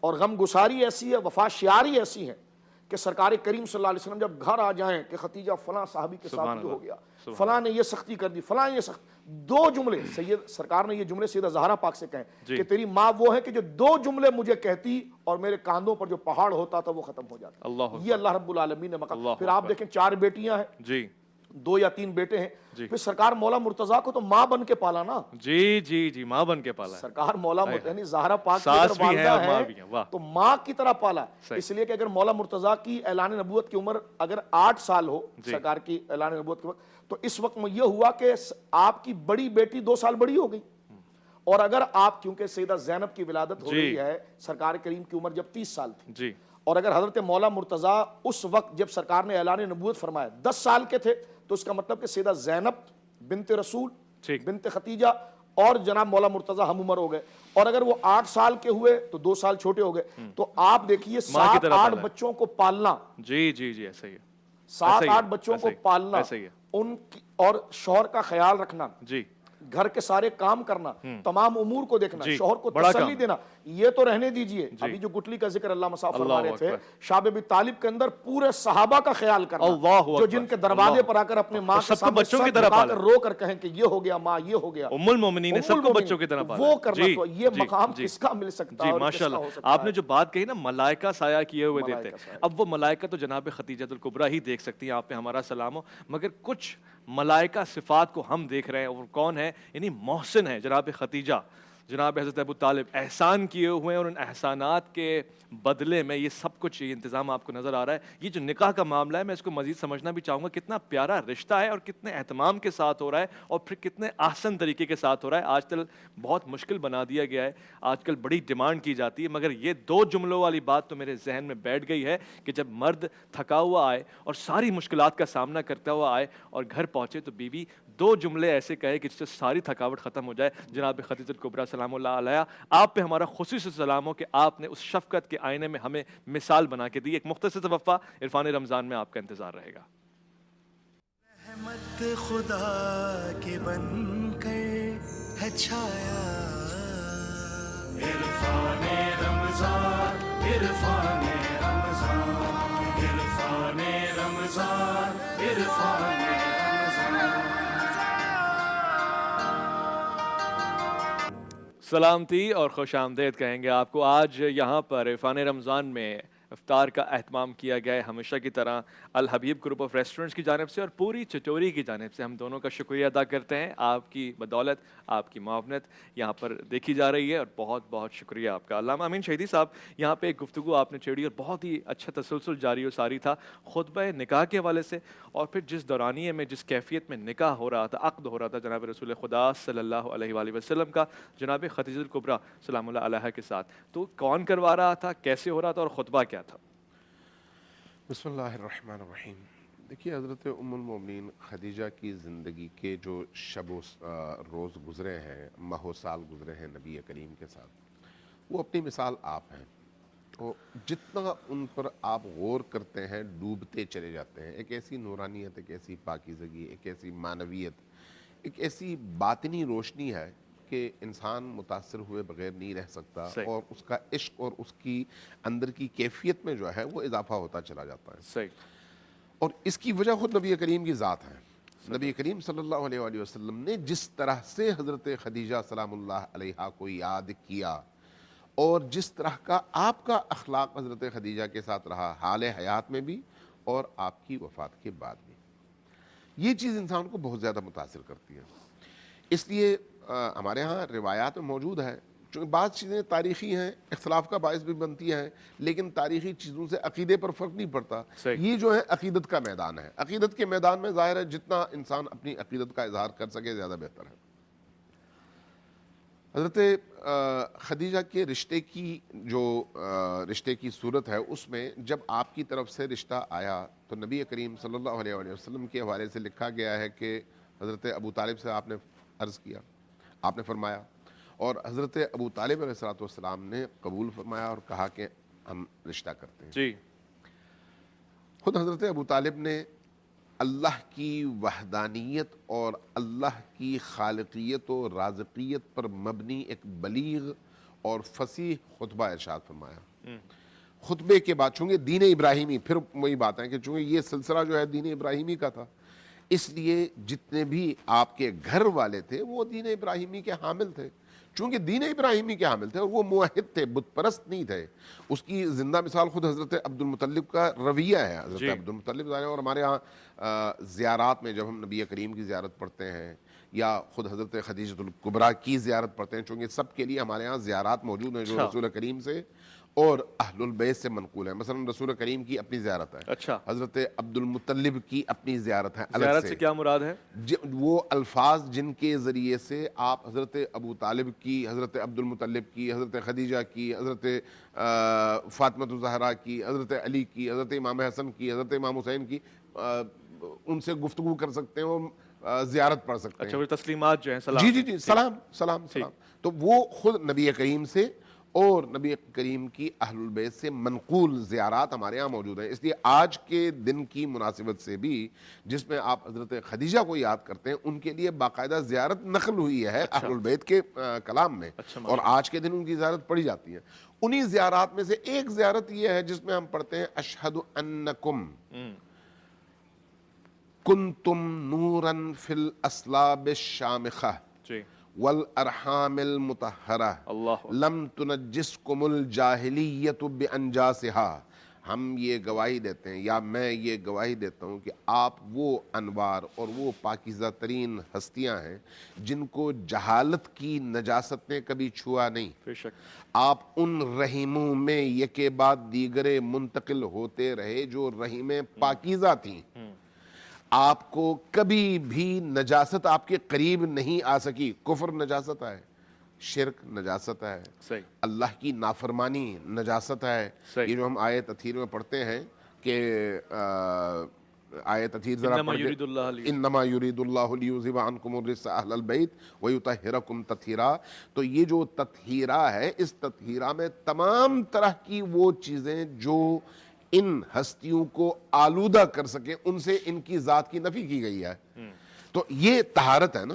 اور غم گساری ایسی ہے, وفا شیاری ایسی ہے کہ سرکار کریم صلی اللہ علیہ وسلم جب گھر آ جائیں کہ خدیجہ فلاں صحابی کے ساتھ ہو گیا, فلاں نے یہ سختی کر دی, فلاں یہ سخت, دو جملے سید سرکار نے یہ جملے سیدہ زہرا پاک سے کہیں کہ تیری ماں وہ ہے کہ جو دو جملے مجھے کہتی اور میرے کاندھوں پر جو پہاڑ ہوتا تھا وہ ختم ہو جاتا. یہ اللہ رب العالمین نے مقام. پھر آپ دیکھیں 4 بیٹیاں ہیں جی, 2 یا 3 بیٹے ہیں. پھر سرکار مولا مرتضیٰ کو تو ماں بن کے پالا نا. جی جی جی, ماں بن کے پالا. سرکار مولا یعنی زہرا پاک کی اگر والدہ ہے تو ماں کی طرح پالا. اس لیے کہ اگر مولا مرتضیٰ کی اعلان نبوت کی عمر اگر 8 سال ہو سرکار کی اعلان نبوت کے وقت, تو اس وقت میں یہ ہوا کہ آپ کی بڑی بیٹی 2 سال بڑی ہو گئی. اور اگر آپ کیونکہ سیدہ زینب کی ولادت ہو رہی ہے سرکار کریم کی عمر جب 30 سال تھی, اور اگر حضرت مولا مرتضیٰ اس وقت جب سرکار نے اعلان نبوت فرمایا 10 سال کے تھے, تو اس کا مطلب کہ سیدہ زینب بنت رسول بنت ختیجہ اور جناب مولا مرتضیٰ ہم عمر ہو گئے. اور اگر وہ 8 سال کے ہوئے تو 2 سال چھوٹے ہو گئے. تو آپ دیکھیے 7-8 بچوں کو پالنا, جی جی جی ایسا ہی ہے, 7-8 بچوں کو پالنا, ان کی اور شوہر کا خیال رکھنا, جی گھر کے سارے کام کرنا, تمام امور کو دیکھنا, شوہر کو تسلی دینا, یہ تو رہنے دیجئے. ابھی جو گٹلی کا ذکر اللہ مصعب فرما رہے تھے, شاہ بی طالب کے اندر پورے صحابہ کا خیال کرنا, جو جن کے دروازے پر آ کر اپنے ماں کے سامنے سر جھکا کر رو کر کہیں کہ یہ ہو گیا ماں, یہ ہو گیا. ام المومنین نے سب کو بچوں کی طرح پالا, وہ کرنا. تو یہ مقام کس کا مل سکتا ہے؟ ماشاءاللہ آپ نے جو بات کہی نا ملائکہ سایہ کیے ہوئے دیتے, اب وہ ملائکہ تو جناب خدیجہ الکبریٰ ہی دیکھ سکتی ہیں, آپ پہ ہمارا سلام ہو. مگر کچھ ملائکہ صفات کو ہم دیکھ رہے ہیں, اور کون ہے؟ یعنی محسن ہے جناب خدیجہ, جناب حضرت ابو طالب احسان کیے ہوئے ہیں, اور ان احسانات کے بدلے میں یہ سب کچھ یہ انتظام آپ کو نظر آ رہا ہے. یہ جو نکاح کا معاملہ ہے میں اس کو مزید سمجھنا بھی چاہوں گا, کتنا پیارا رشتہ ہے اور کتنے اہتمام کے ساتھ ہو رہا ہے, اور پھر کتنے آسن طریقے کے ساتھ ہو رہا ہے. آج کل بہت مشکل بنا دیا گیا ہے, آج کل بڑی ڈیمانڈ کی جاتی ہے, مگر یہ 2 جملوں والی بات تو میرے ذہن میں بیٹھ گئی ہے کہ جب مرد تھکا ہوا آئے اور ساری مشکلات کا سامنا کرتا ہوا آئے اور گھر پہنچے تو بیوی 2 جملے ایسے کہے کہ جس سے ساری تھکاوٹ ختم ہو جائے. جناب خدیجہ الکبریٰ سلام اللہ علیہا, آپ پہ ہمارا خصوصی سلام ہو کہ آپ نے اس شفقت کے آئینے میں ہمیں مثال بنا کے دی. ایک مختصر سا وقفہ عرفان رمضان میں آپ کا انتظار رہے گا. رحمت خدا کے بن کر ہے چھایا, عرفان رمضان, عرفان رمضان, عرفان رمضان, عرفان رمضان. سلامتی اور خوش آمدید کہیں گے آپ کو. آج یہاں پر عرفان رمضان میں افطار کا اہتمام کیا گیا ہے ہمیشہ کی طرح الحبیب گروپ آف ریسٹورنٹس کی جانب سے اور پوری چچوری کی جانب سے. ہم دونوں کا شکریہ ادا کرتے ہیں. آپ کی بدولت آپ کی معاونت یہاں پر دیکھی جا رہی ہے اور بہت بہت شکریہ آپ کا. علامہ امین شہیدی صاحب, یہاں پہ ایک گفتگو آپ نے چھیڑی اور بہت ہی اچھا تسلسل جاری و ساری تھا خطبہ نکاح کے حوالے سے, اور پھر جس دورانیے میں جس کیفیت میں نکاح ہو رہا تھا, عقد ہو رہا تھا جناب رسول خدا صلی اللہ علیہ وآلہ وسلم کا جناب خدیجہ الکبریٰ سلام اللہ علیہا کے ساتھ. تو کون کروا رہا تھا, کیسے ہو رہا تھا اور خطبہ کیا تھا؟ بسم اللہ الرحمن الرحیم. دیکھیے, حضرت ام المومنین خدیجہ کی زندگی کے جو شب و روز گزرے ہیں, ماہ و سال گزرے ہیں نبی کریم کے ساتھ, وہ اپنی مثال آپ ہیں. تو جتنا ان پر آپ غور کرتے ہیں ڈوبتے چلے جاتے ہیں. ایک ایسی نورانیت, ایک ایسی پاکیزگی, ایک ایسی معنویت, ایک ایسی باطنی روشنی ہے کہ انسان متاثر ہوئے بغیر نہیں رہ سکتا, اور اس کا عشق اور اس کی اندر کی کیفیت میں جو ہے وہ اضافہ ہوتا چلا جاتا ہے. صحیح. اور اس کی وجہ خود نبی کریم کی ذات ہے. نبی کریم صلی اللہ علیہ وآلہ وسلم نے جس طرح سے حضرت خدیجہ سلام اللہ علیہا کو یاد کیا اور جس طرح کا آپ کا اخلاق حضرت خدیجہ کے ساتھ رہا حال حیات میں بھی اور آپ کی وفات کے بعد بھی, یہ چیز انسان کو بہت زیادہ متاثر کرتی ہے. اس لیے ہمارے ہاں روایات میں موجود ہے, چونکہ بعض چیزیں تاریخی ہیں, اختلاف کا باعث بھی بنتی ہیں, لیکن تاریخی چیزوں سے عقیدے پر فرق نہیں پڑتا. یہ جو ہے عقیدت کا میدان ہے. عقیدت کے میدان میں ظاہر ہے جتنا انسان اپنی عقیدت کا اظہار کر سکے زیادہ بہتر ہے. حضرت خدیجہ کے رشتے کی صورت ہے, اس میں جب آپ کی طرف سے رشتہ آیا تو نبی کریم صلی اللہ علیہ وآلہ وسلم کے حوالے سے لکھا گیا ہے کہ حضرت ابو طالب سے آپ نے عرض کیا, آپ نے فرمایا, اور حضرت ابو طالب علیہ السلام نے قبول فرمایا اور کہا کہ ہم رشتہ کرتے ہیں. جی. خود حضرت ابو طالب نے اللہ کی وحدانیت اور اللہ کی خالقیت و رازقیت پر مبنی ایک بلیغ اور فصیح خطبہ ارشاد فرمایا. خطبے کے بعد, چونکہ دین ابراہیمی, پھر وہی بات ہے کہ چونکہ یہ سلسلہ جو ہے دین ابراہیمی کا تھا, اس لیے جتنے بھی آپ کے گھر والے تھے وہ دین ابراہیمی کے حامل تھے. چونکہ دین ابراہیمی کے حامل تھے اور وہ موحد تھے, بت پرست نہیں تھے. اس کی زندہ مثال خود حضرت عبد المطلب کا رویہ ہے. حضرت عبد المطلب ظاہر, اور ہمارے ہاں زیارات میں جب ہم نبی کریم کی زیارت پڑھتے ہیں یا خود حضرت خدیجہ الکبریٰ کی زیارت پڑھتے ہیں, چونکہ سب کے لیے ہمارے ہاں زیارات موجود ہیں جو رسول کریم سے اور اہل البیت سے منقول ہے. مثلا رسول کریم کی اپنی زیارت ہے, حضرت عبد المطلب کی اپنی زیارت ہے. زیارت سے کیا مراد ہے؟ وہ الفاظ جن کے ذریعے سے آپ حضرت ابو طالب کی, حضرت عبد المطلب کی, حضرت خدیجہ کی, حضرت فاطمہ الزہرا کی, حضرت علی کی, حضرت امام حسن کی, حضرت امام حسین کی, ان سے گفتگو کر سکتے ہیں اور زیارت پڑھ سکتے ہیں. اچھا, وہ تسلیمات جو ہیں, سلام. جی جی جی, سلام سلام سلام. تو وہ خود نبی کریم سے اور نبی کریم کی اہل البیت سے منقول زیارات ہمارے ہاں موجود ہیں. اس لیے آج کے دن کی مناسبت سے بھی جس میں آپ حضرت خدیجہ کو یاد کرتے ہیں, ان کے لیے باقاعدہ زیارت نقل ہوئی ہے اہل البیت کے کلام میں, اور آج کے دن ان کی زیارت پڑھی جاتی ہے. انہی زیارات میں سے ایک زیارت یہ ہے جس میں ہم پڑھتے ہیں اشہد انکم کنتم نورا فی الاسلاب الشامخہ والارحام المطہرہ لم تنجسکم الجاہلیت بانجاسہا. ہم یہ گواہی دیتے ہیں, یا میں یہ گواہی دیتا ہوں کہ آپ وہ انوار اور وہ پاکیزہ ترین ہستیاں ہیں جن کو جہالت کی نجاست نے کبھی چھوا نہیں. آپ ان رحیموں میں یکے بعد دیگرے منتقل ہوتے رہے جو رحیمیں پاکیزہ تھیں. آپ کو کبھی بھی نجاست آپ کے قریب نہیں آ سکی. کفر نجاست ہے, شرک نجاست ہے, اللہ کی نافرمانی نجاست ہے. یہ جو ہم آیت تطہیر میں پڑھتے ہیں کہ آیت تطہیر ذرا انما یرید اللہ لیذھب عنکم الرجس اہل البیت ویطہرکم تطہیرا. تو یہ جو تطہیرہ ہے, اس تطہیرہ میں تمام طرح کی وہ چیزیں جو ان ہستیوں کو آلودہ کر سکے ان سے ان کی ذات کی نفی کی گئی ہے. تو یہ طہارت ہے نا,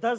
10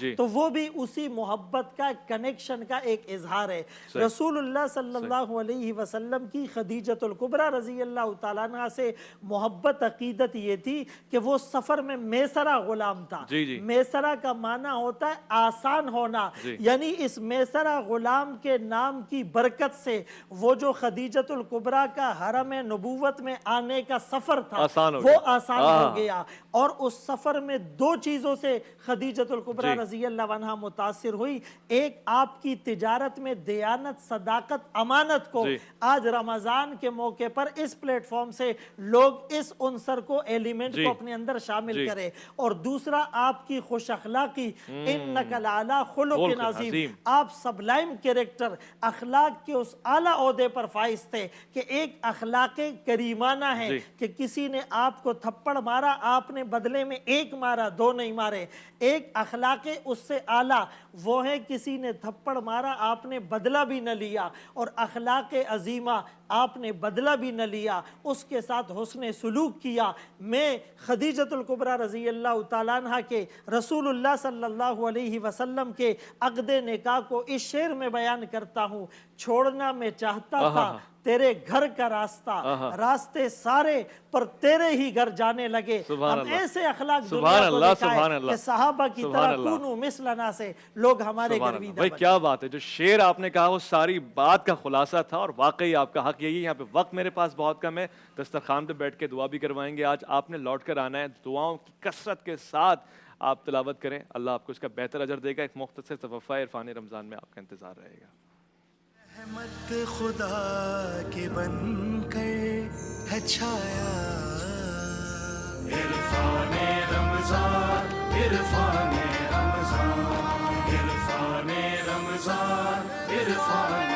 جی۔ تو وہ بھی اسی محبت کا کنیکشن کا ایک اظہار ہے۔ رسول اللہ صلی اللہ علیہ وسلم کی خدیجۃ الکبریٰ رضی اللہ تعالیٰ عنہ سے محبت عقیدت یہ تھی کہ وہ سفر میں میسرہ غلام تھا۔ جی جی۔ میسرہ کا معنی ہوتا ہے آسان ہونا، جی۔ یعنی اس میسرہ غلام کے نام کی برکت سے وہ جو خدیجۃ الکبریٰ کا حرم نبوت میں آنے کا سفر تھا آسان ہو وہ گیا۔ آسان ہو گیا، اور اس سفر میں دو چیزوں سے خدیجۃ الکبریٰ جی۔ رضی اللہ عنہا متاثر ہوئی۔ ایک آپ کی تجارت میں دیانت، صداقت، امانت کو جی۔ آج رمضان کے موقع پر اس پلیٹ فارم سے لوگ اس عنصر کو ایلیمنٹ جی۔ کو اپنے اندر شامل جی۔ کرے، اور دوسرا آپ کی خوش اخلاقی، انک لعلی خلق عظیم، آپ سبلائم کریکٹر، اخلاق کے اس اعلیٰ عہدے پر فائز تھے کہ ایک اخلاق کریمانہ ہے جی۔ کہ کسی نے آپ کو تھپڑ مارا، آپ نے بدلے میں ایک مارا، دو نہیں مارے۔ ایک اخلاق اس سے اعلیٰ وہ ہے کسی نے تھپڑ مارا، آپ نے بدلہ بھی نہ لیا، اور اخلاق عظیمہ آپ نے بدلہ بھی نہ لیا، اس کے ساتھ حسن سلوک کیا۔ میں خدیجۃ الکبریٰ رضی اللہ تعالیٰ عنہ کے رسول اللہ صلی اللہ علیہ وسلم کے عقد نکاح کو اس شعر میں بیان کرتا ہوں: چھوڑنا میں چاہتا تھا تیرے گھر کا راستہ، راستے سارے پر تیرے ہی گھر جانے لگے۔ سبحان ہم اللہ۔ ایسے اخلاق سبحان دنیا کو اللہ، دکھائے سبحان اللہ۔ کہ صحابہ کی سبحان طرح اللہ۔ کونوا مثلنا سے لوگ ہمارے سبحان اللہ۔ گرویدہ بھائی بنے۔ کیا بات ہے، جو شعر آپ نے کہا وہ ساری بات کا خلاصہ تھا، اور واقعی آپ کا حق یہی ہے۔ یہاں پہ وقت میرے پاس بہت کم ہے، دسترخوان پہ بیٹھ کے دعا بھی کروائیں گے آج۔ آپ نے لوٹ کر آنا ہے، دعاؤں کی کثرت کے ساتھ آپ تلاوت کریں، اللہ آپ کو اس کا بہتر اجر دے گا۔ ایک مختصر تحفہ عرفان رمضان میں آپ کا انتظار رہے گا۔ رحمت خدا کے بن کر ہے چھایا، عرفان رمضان، عرفان رمضان، عرفان رمضان، عرفان